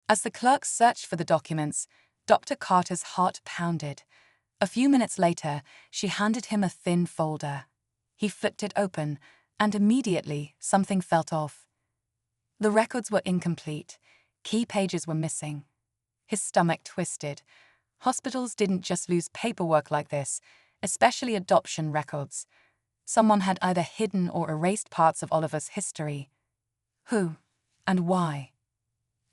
As the clerk searched for the documents, Dr. Carter's heart pounded. A few minutes later, she handed him a thin folder. He flipped it open, and immediately something felt off. The records were incomplete. Key pages were missing. His stomach twisted. Hospitals didn't just lose paperwork like this, especially adoption records. Someone had either hidden or erased parts of Oliver's history. Who? And why?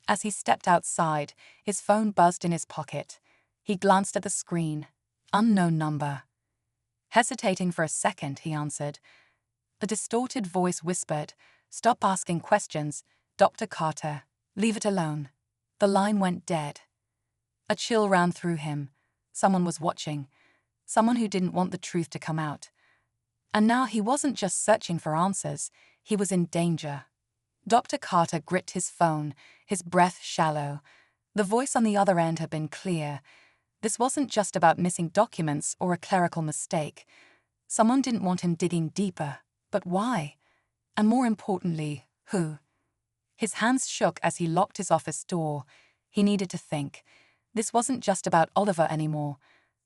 As he stepped outside, his phone buzzed in his pocket. He glanced at the screen. Unknown number. Hesitating for a second, he answered. A distorted voice whispered, "Stop asking questions, Dr. Carter. Leave it alone." The line went dead. A chill ran through him. Someone was watching. Someone who didn't want the truth to come out. And now he wasn't just searching for answers, he was in danger. Dr. Carter gripped his phone, his breath shallow. The voice on the other end had been clear. This wasn't just about missing documents or a clerical mistake. Someone didn't want him digging deeper. But why? And more importantly, who? His hands shook as he locked his office door. He needed to think. This wasn't just about Oliver anymore.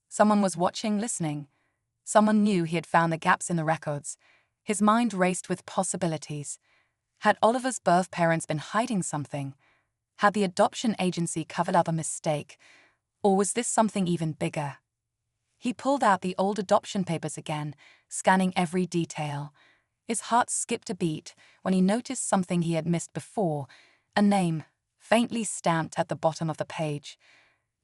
Someone was watching, listening. Someone knew he had found the gaps in the records. His mind raced with possibilities. Had Oliver's birth parents been hiding something? Had the adoption agency covered up a mistake? Or was this something even bigger? He pulled out the old adoption papers again, scanning every detail. His heart skipped a beat when he noticed something he had missed before, a name, faintly stamped at the bottom of the page.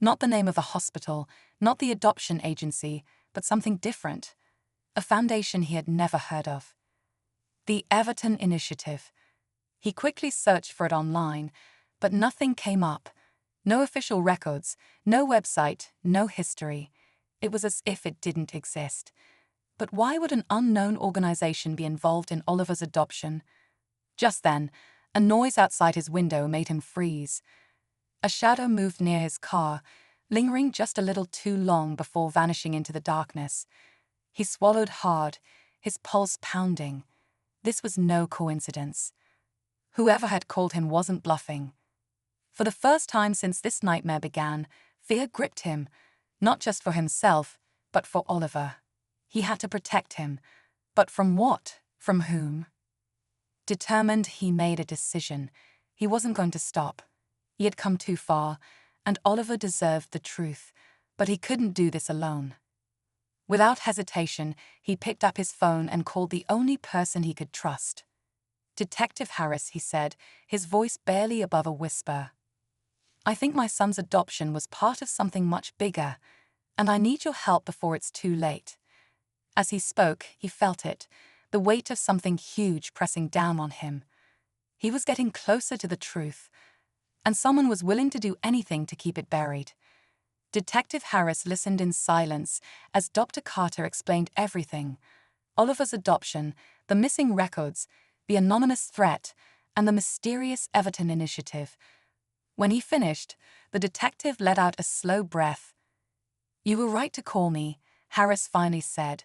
Not the name of the hospital, not the adoption agency, but something different. A foundation he had never heard of. The Everton Initiative. He quickly searched for it online, but nothing came up. No official records, no website, no history. It was as if it didn't exist. But why would an unknown organization be involved in Oliver's adoption? Just then, a noise outside his window made him freeze. A shadow moved near his car, lingering just a little too long before vanishing into the darkness. He swallowed hard, his pulse pounding. This was no coincidence. Whoever had called him wasn't bluffing. For the first time since this nightmare began, fear gripped him, not just for himself, but for Oliver. He had to protect him. But from what? From whom? Determined, he made a decision. He wasn't going to stop. He had come too far, and Oliver deserved the truth, but he couldn't do this alone. Without hesitation, he picked up his phone and called the only person he could trust. "Detective Harris," he said, his voice barely above a whisper. "I think my son's adoption was part of something much bigger, and I need your help before it's too late." As he spoke, he felt it, the weight of something huge pressing down on him. He was getting closer to the truth, and someone was willing to do anything to keep it buried. Detective Harris listened in silence as Dr. Carter explained everything: Oliver's adoption, the missing records, the anonymous threat, and the mysterious Everton Initiative. When he finished, the detective let out a slow breath. "You were right to call me," Harris finally said.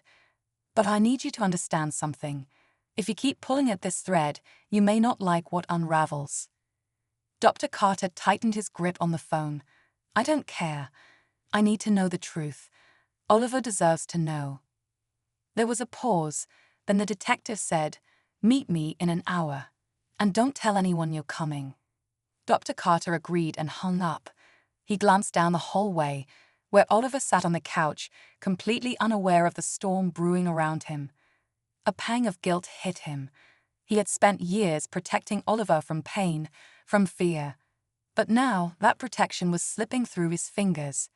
"But I need you to understand something. If you keep pulling at this thread, you may not like what unravels." Dr. Carter tightened his grip on the phone. "I don't care. I need to know the truth. Oliver deserves to know." There was a pause, then the detective said, "Meet me in an hour. And don't tell anyone you're coming." Dr. Carter agreed and hung up. He glanced down the hallway, where Oliver sat on the couch, completely unaware of the storm brewing around him. A pang of guilt hit him. He had spent years protecting Oliver from pain, from fear. But now that protection was slipping through his fingers.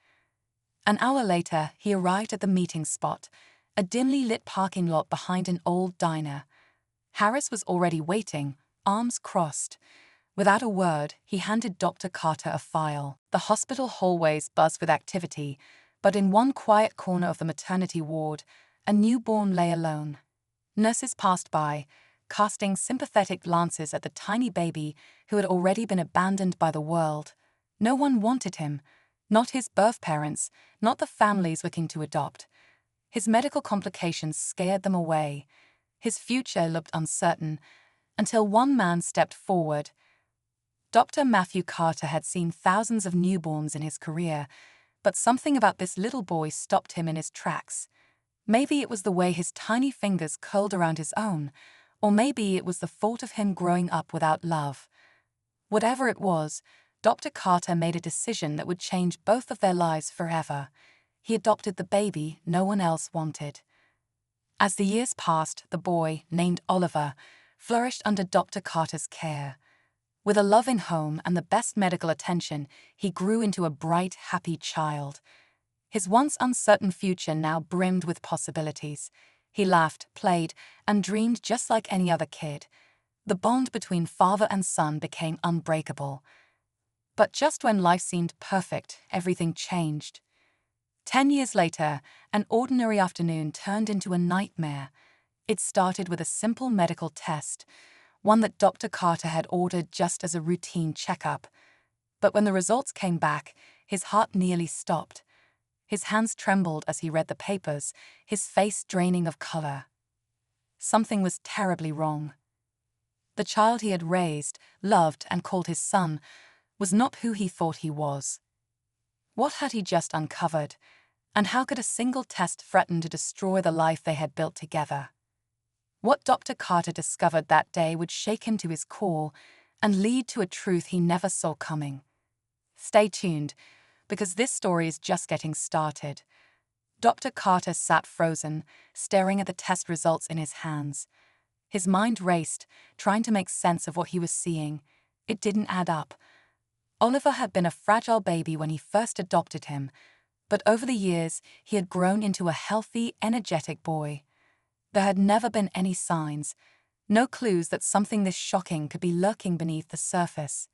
An hour later, he arrived at the meeting spot, a dimly lit parking lot behind an old diner. Harris was already waiting, arms crossed. Without a word, he handed Dr. Carter a file. The hospital hallways buzzed with activity, but in one quiet corner of the maternity ward, a newborn lay alone. Nurses passed by, casting sympathetic glances at the tiny baby who had already been abandoned by the world. No one wanted him, not his birth parents, not the families looking to adopt. His medical complications scared them away. His future looked uncertain, until one man stepped forward. Dr. Matthew Carter had seen thousands of newborns in his career, but something about this little boy stopped him in his tracks. Maybe it was the way his tiny fingers curled around his own, or maybe it was the thought of him growing up without love. Whatever it was, Dr. Carter made a decision that would change both of their lives forever. He adopted the baby no one else wanted. As the years passed, the boy, named Oliver, flourished under Dr. Carter's care. With a loving home and the best medical attention, he grew into a bright, happy child. His once uncertain future now brimmed with possibilities. He laughed, played, and dreamed just like any other kid. The bond between father and son became unbreakable. But just when life seemed perfect, everything changed. 10 years later, an ordinary afternoon turned into a nightmare. It started with a simple medical test, one that Dr. Carter had ordered just as a routine checkup. But when the results came back, his heart nearly stopped. His hands trembled as he read the papers, his face draining of color. Something was terribly wrong. The child he had raised, loved, and called his son was not who he thought he was. What had he just uncovered, and how could a single test threaten to destroy the life they had built together? What Dr. Carter discovered that day would shake him to his core and lead to a truth he never saw coming. Stay tuned, because this story is just getting started. Dr. Carter sat frozen, staring at the test results in his hands. His mind raced, trying to make sense of what he was seeing. It didn't add up. Oliver had been a fragile baby when he first adopted him, but over the years he had grown into a healthy, energetic boy. There had never been any signs, no clues that something this shocking could be lurking beneath the surface.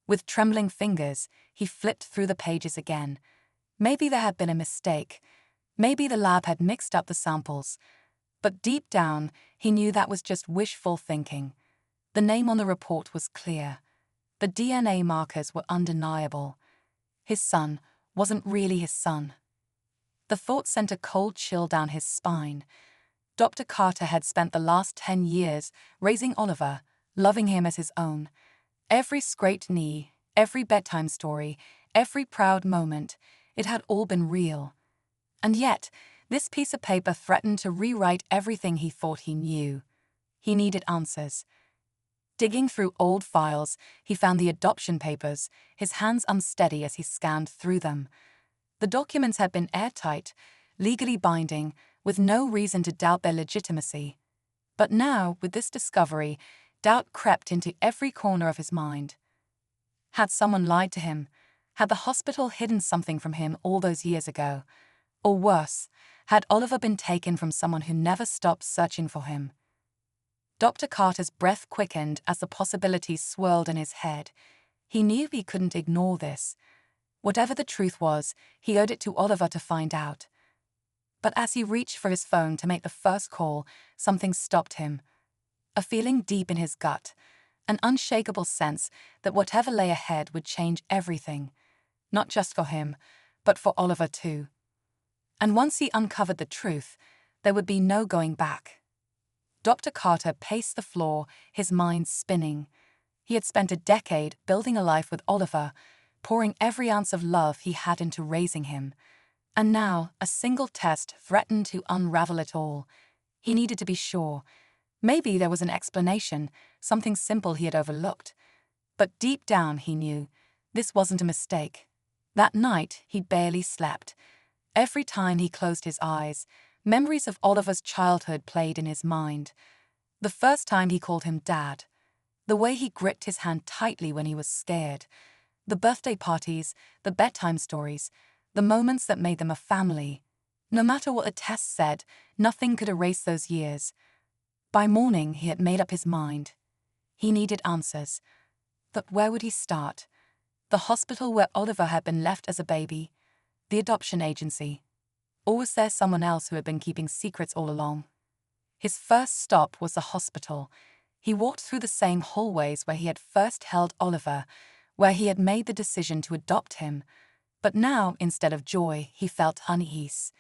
With trembling fingers, he flipped through the pages again. Maybe there had been a mistake. Maybe the lab had mixed up the samples. But deep down, he knew that was just wishful thinking. The name on the report was clear. The DNA markers were undeniable. His son wasn't really his son. The thought sent a cold chill down his spine. Dr. Carter had spent the last 10 years raising Oliver, loving him as his own. Every scraped knee, every bedtime story, every proud moment, it had all been real. And yet, this piece of paper threatened to rewrite everything he thought he knew. He needed answers. Digging through old files, he found the adoption papers, his hands unsteady as he scanned through them. The documents had been airtight, legally binding, with no reason to doubt their legitimacy. But now, with this discovery, doubt crept into every corner of his mind. Had someone lied to him? Had the hospital hidden something from him all those years ago? Or worse, had Oliver been taken from someone who never stopped searching for him? Dr. Carter's breath quickened as the possibilities swirled in his head. He knew he couldn't ignore this. Whatever the truth was, he owed it to Oliver to find out. But as he reached for his phone to make the first call, something stopped him. A feeling deep in his gut, an unshakable sense that whatever lay ahead would change everything, not just for him, but for Oliver too. And once he uncovered the truth, there would be no going back. Dr. Carter paced the floor, his mind spinning. He had spent a decade building a life with Oliver, pouring every ounce of love he had into raising him. And now, a single test threatened to unravel it all. He needed to be sure. Maybe there was an explanation, something simple he had overlooked. But deep down, he knew, this wasn't a mistake. That night, he barely slept. Every time he closed his eyes, memories of Oliver's childhood played in his mind. The first time he called him Dad. The way he gripped his hand tightly when he was scared. The birthday parties, the bedtime stories, the moments that made them a family. No matter what the test said, nothing could erase those years. By morning, he had made up his mind. He needed answers. But where would he start? The hospital where Oliver had been left as a baby? The adoption agency? Or was there someone else who had been keeping secrets all along? His first stop was the hospital. He walked through the same hallways where he had first held Oliver, where he had made the decision to adopt him. But now, instead of joy, he felt unease.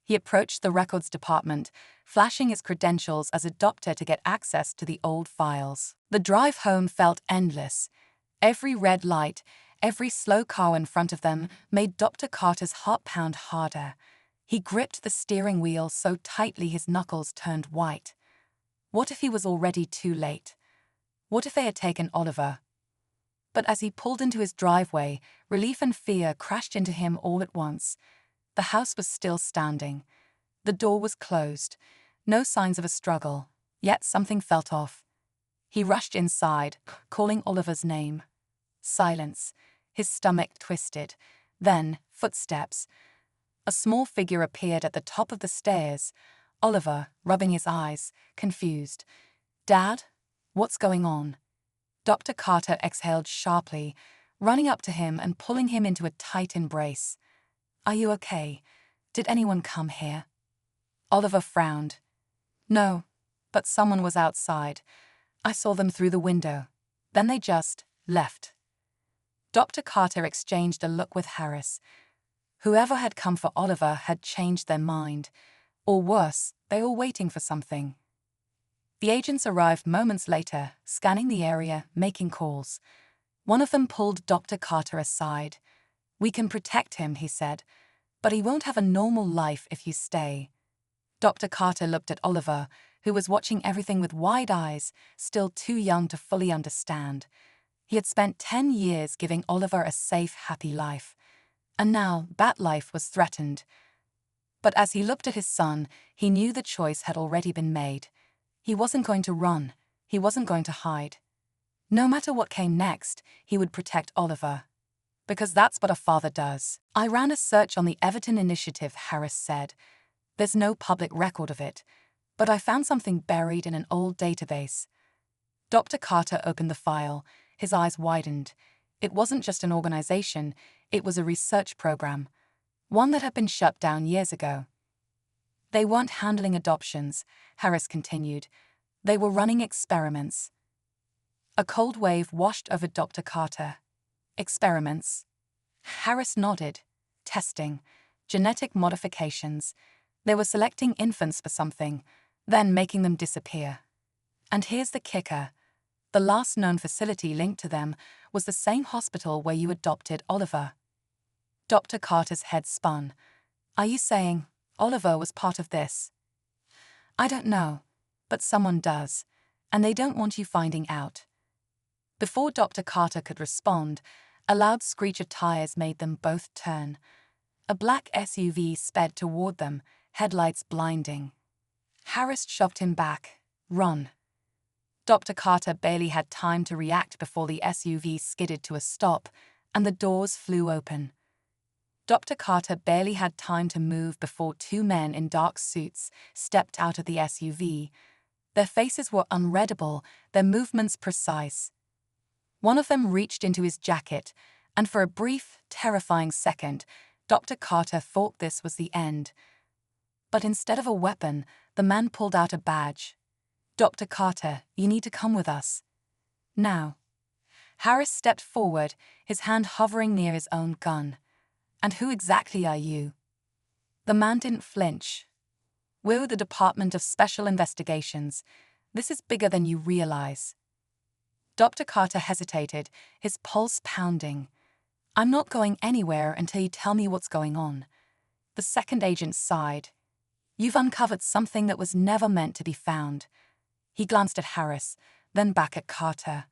He approached the records department, flashing his credentials as a doctor to get access to the old files. The drive home felt endless. Every red light, every slow car in front of them made Dr. Carter's heart pound harder. He gripped the steering wheel so tightly his knuckles turned white. What if he was already too late? What if they had taken Oliver? But as he pulled into his driveway, relief and fear crashed into him all at once. The house was still standing. The door was closed. No signs of a struggle, yet something felt off. He rushed inside, calling Oliver's name. Silence. His stomach twisted. Then, footsteps. A small figure appeared at the top of the stairs. Oliver, rubbing his eyes, confused. "Dad? What's going on?" Dr. Carter exhaled sharply, running up to him and pulling him into a tight embrace. "Are you okay? Did anyone come here?" Oliver frowned. "No, but someone was outside. I saw them through the window. Then they just left." Dr. Carter exchanged a look with Harris. Whoever had come for Oliver had changed their mind. Or worse, they were waiting for something. The agents arrived moments later, scanning the area, making calls. One of them pulled Dr. Carter aside. "We can protect him," he said, "but he won't have a normal life if you stay." Dr. Carter looked at Oliver, who was watching everything with wide eyes, still too young to fully understand. He had spent 10 years giving Oliver a safe, happy life. And now that life was threatened. But as he looked at his son, he knew the choice had already been made. He wasn't going to run. He wasn't going to hide. No matter what came next, he would protect Oliver. Because that's what a father does. "I ran a search on the Everton Initiative," Harris said. "There's no public record of it, but I found something buried in an old database." Dr. Carter opened the file. His eyes widened. It wasn't just an organization, it was a research program. One that had been shut down years ago. "They weren't handling adoptions," Harris continued. "They were running experiments." A cold wave washed over Dr. Carter. "Experiments?" Harris nodded. "Testing. Genetic modifications. They were selecting infants for something, then making them disappear. And here's the kicker. The last known facility linked to them was the same hospital where you adopted Oliver." Dr. Carter's head spun. "Are you saying Oliver was part of this?" "I don't know, but someone does, and they don't want you finding out." Before Dr. Carter could respond, a loud screech of tires made them both turn. A black SUV sped toward them, headlights blinding. Harris shoved him back. "Run." Dr. Carter barely had time to react before the SUV skidded to a stop, and the doors flew open. Dr. Carter barely had time to move before two men in dark suits stepped out of the SUV. Their faces were unreadable, their movements precise. One of them reached into his jacket, and for a brief, terrifying second, Dr. Carter thought this was the end. But instead of a weapon, the man pulled out a badge. "Dr. Carter, you need to come with us. Now." Harris stepped forward, his hand hovering near his own gun. "And who exactly are you?" The man didn't flinch. "We're the Department of Special Investigations. This is bigger than you realize." Dr. Carter hesitated, his pulse pounding. "I'm not going anywhere until you tell me what's going on." The second agent sighed. "You've uncovered something that was never meant to be found." He glanced at Harris, then back at Carter.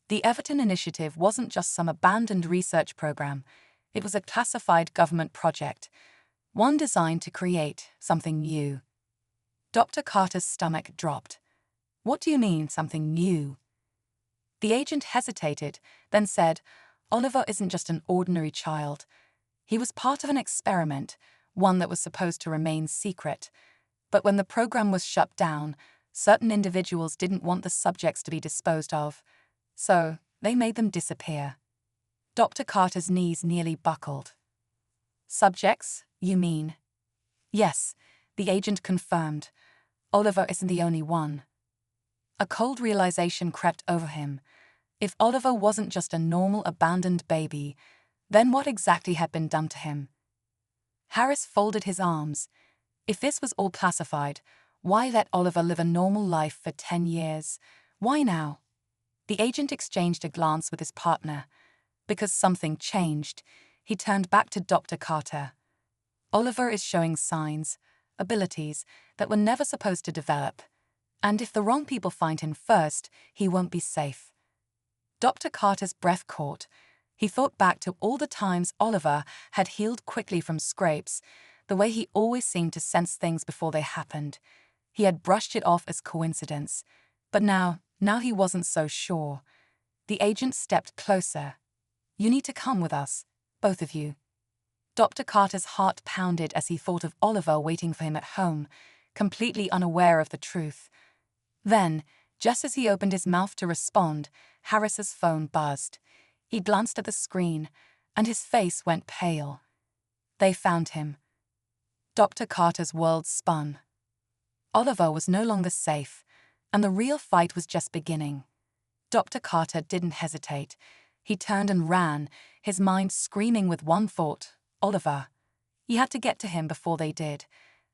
The Everton Initiative wasn't just some abandoned research program. It was a classified government project, one designed to create something new. Dr. Carter's stomach dropped. "What do you mean, something new?" The agent hesitated, then said, "Oliver isn't just an ordinary child. He was part of an experiment, one that was supposed to remain secret. But when the program was shut down, certain individuals didn't want the subjects to be disposed of, so they made them disappear." Dr. Carter's knees nearly buckled. "Subjects, you mean?" "Yes," the agent confirmed. "Oliver isn't the only one." A cold realization crept over him. If Oliver wasn't just a normal abandoned baby, then what exactly had been done to him? Harris folded his arms. If this was all classified, why let Oliver live a normal life for 10 years? Why now? The agent exchanged a glance with his partner. Because something changed, he turned back to Dr. Carter. Oliver is showing signs, abilities that were never supposed to develop. And if the wrong people find him first, he won't be safe. Dr. Carter's breath caught. He thought back to all the times Oliver had healed quickly from scrapes, the way he always seemed to sense things before they happened. He had brushed it off as coincidence. But now he wasn't so sure. The agent stepped closer. "You need to come with us, both of you." Dr. Carter's heart pounded as he thought of Oliver waiting for him at home, completely unaware of the truth. Then, just as he opened his mouth to respond, Harris's phone buzzed. He glanced at the screen, and his face went pale. They found him. Dr. Carter's world spun. Oliver was no longer safe, and the real fight was just beginning. Dr. Carter didn't hesitate. He turned and ran, his mind screaming with one thought: Oliver. He had to get to him before they did.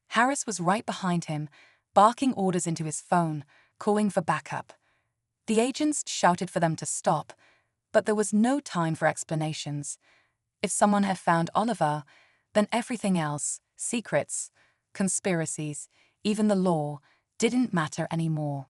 Harris was right behind him, barking orders into his phone, calling for backup. The agents shouted for them to stop, but there was no time for explanations. If someone had found Oliver, then everything else, secrets, conspiracies, even the law, didn't matter anymore.